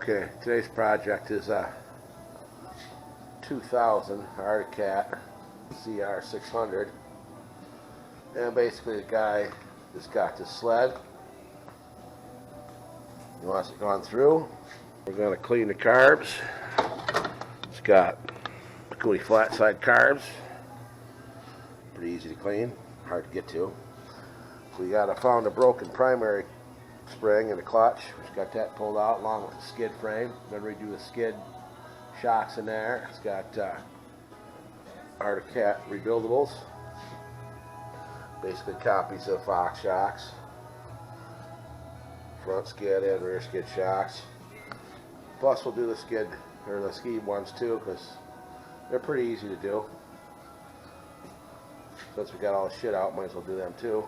Okay, today's project is a 2000 Cat ZR600, and basically the guy has got this sled. He wants it gone through. We're going to clean the carbs. It's got really flat side carbs, pretty easy to clean, hard to get to. We found a broken primary spring in the clutch. We've got that pulled out along with the skid frame. Then redo the skid shocks in there. It's got Cat rebuildables, basically copies of Fox shocks, front skid and rear skid shocks. Plus we'll do the skid or the ski ones too, because they're pretty easy to do. Since we got all the shit out, might as well do them too.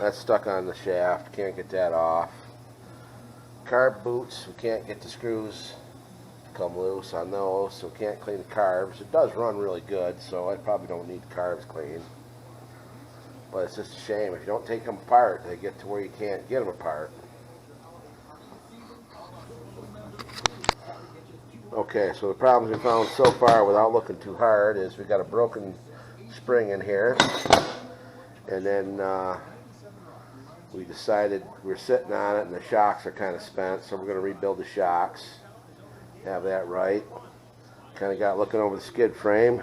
That's stuck on the shaft, can't get that off. Carb boots, we can't get the screws to come loose on those, so we can't clean the carbs. It does run really good, so I probably don't need carbs cleaned. But it's just a shame, if you don't take them apart, they get to where you can't get them apart. Okay, so the problems we found so far without looking too hard is we got a broken spring in here, and then we decided we're sitting on it and the shocks are kind of spent, so we're going to rebuild the shocks, have that right. Kind of got looking over the skid frame,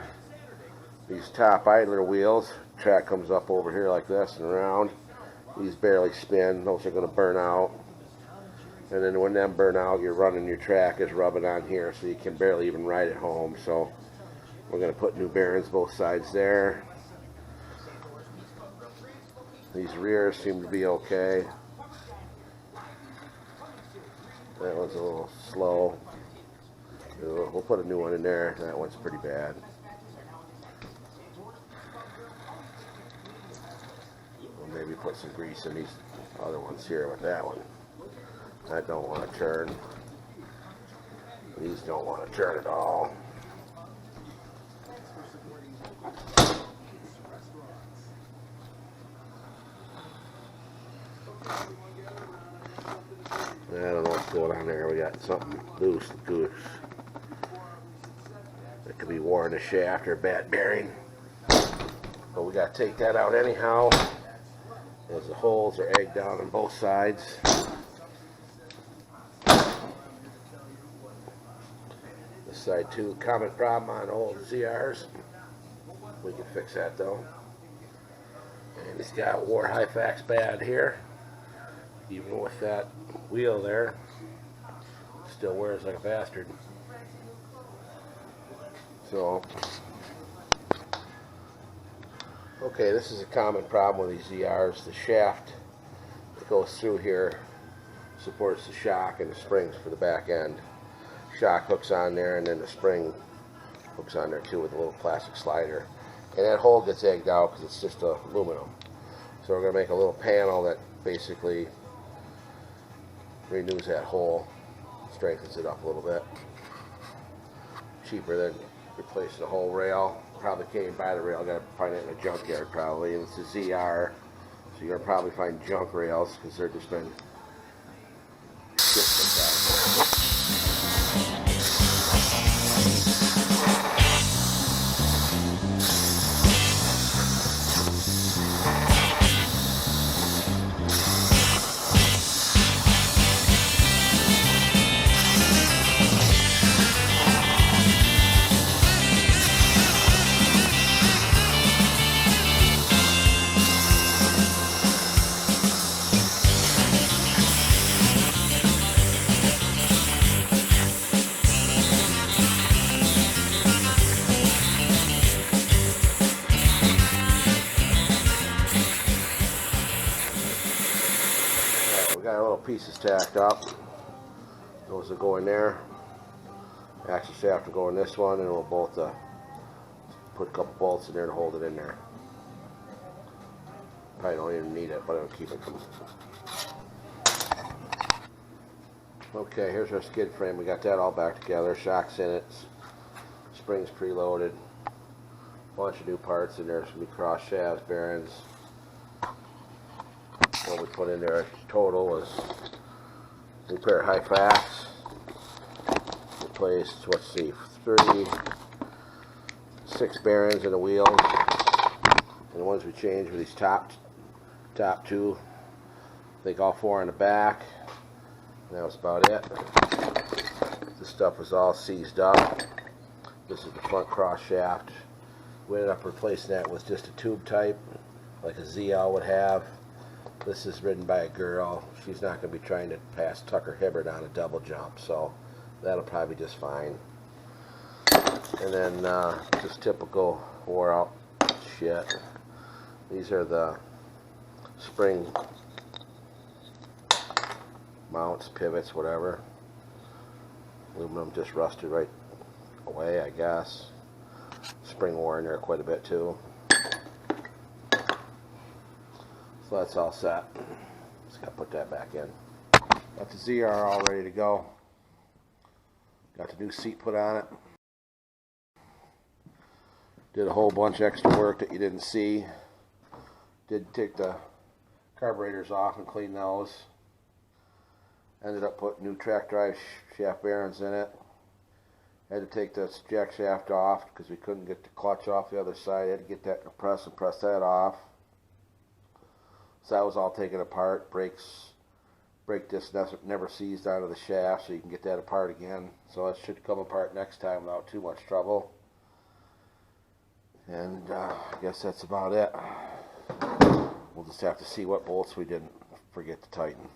these top idler wheels, track comes up over here like this and around. These barely spin, those are going to burn out. And then when them burn out, you're running your track is rubbing on here, so you can barely even ride it home. So we're going to put new bearings both sides there. These rears seem to be okay. That one's a little slow. We'll put a new one in there. That one's pretty bad. We'll maybe put some grease in these other ones here with that one. That don't want to turn. These don't want to turn at all. I don't know what's going on there. We got something loose. It could be worn the shaft or a bad bearing. But we got to take that out anyhow, as the holes are egged down on both sides. This side too, common problem on old ZRs. We can fix that though. And it's got wore Hyfax bad here. Even with that wheel there, still wears like a bastard. So, okay, this is a common problem with these ZRs. The shaft that goes through here supports the shock and the springs for the back end. Shock hooks on there, and then the spring hooks on there too with a little plastic slider. And that hole gets egged out because it's just aluminum. So we're going to make a little panel that basically renews that hole, strengthens it up a little bit. Cheaper than replacing the whole rail. Probably can't even buy the rail, gotta find it in a junkyard probably. And it's a ZR, so you're gonna probably find junk rails because they're just been pieces tacked up. Those will go in there. Axle shaft will go in this one, and we'll bolt put a couple bolts in there to hold it in there. Probably don't even need it, but it'll keep it from. Okay, here's our skid frame. We got that all back together. Shocks in it. Springs preloaded. Bunch of new parts in there. Some new cross shafts, bearings. What we put in there total was a new pair of high facts. Replaced, let's see, 36 bearings in the wheels. And the ones we changed were these top two. I think all 4 in the back. And that was about it. This stuff was all seized up. This is the front cross shaft. We ended up replacing that with just a tube type, like a ZL would have. This is ridden by a girl. She's not going to be trying to pass Tucker Hibbert on a double jump, so that'll probably be just fine. And then just typical wore out shit. These are the spring mounts, pivots, whatever. Aluminum just rusted right away, I guess. Spring wore in there quite a bit too. So that's all set. Just gotta put that back in. Got the ZR all ready to go. Got the new seat put on it. Did a whole bunch of extra work that you didn't see. Did take the carburetors off and clean those. Ended up putting new track drive shaft bearings in it. Had to take the jack shaft off because we couldn't get the clutch off the other side. Had to get that compressed and press that off. So that was all taken apart. Brake disc never seized out of the shaft, so you can get that apart again. So that should come apart next time without too much trouble. And I guess that's about it. We'll just have to see what bolts we didn't forget to tighten.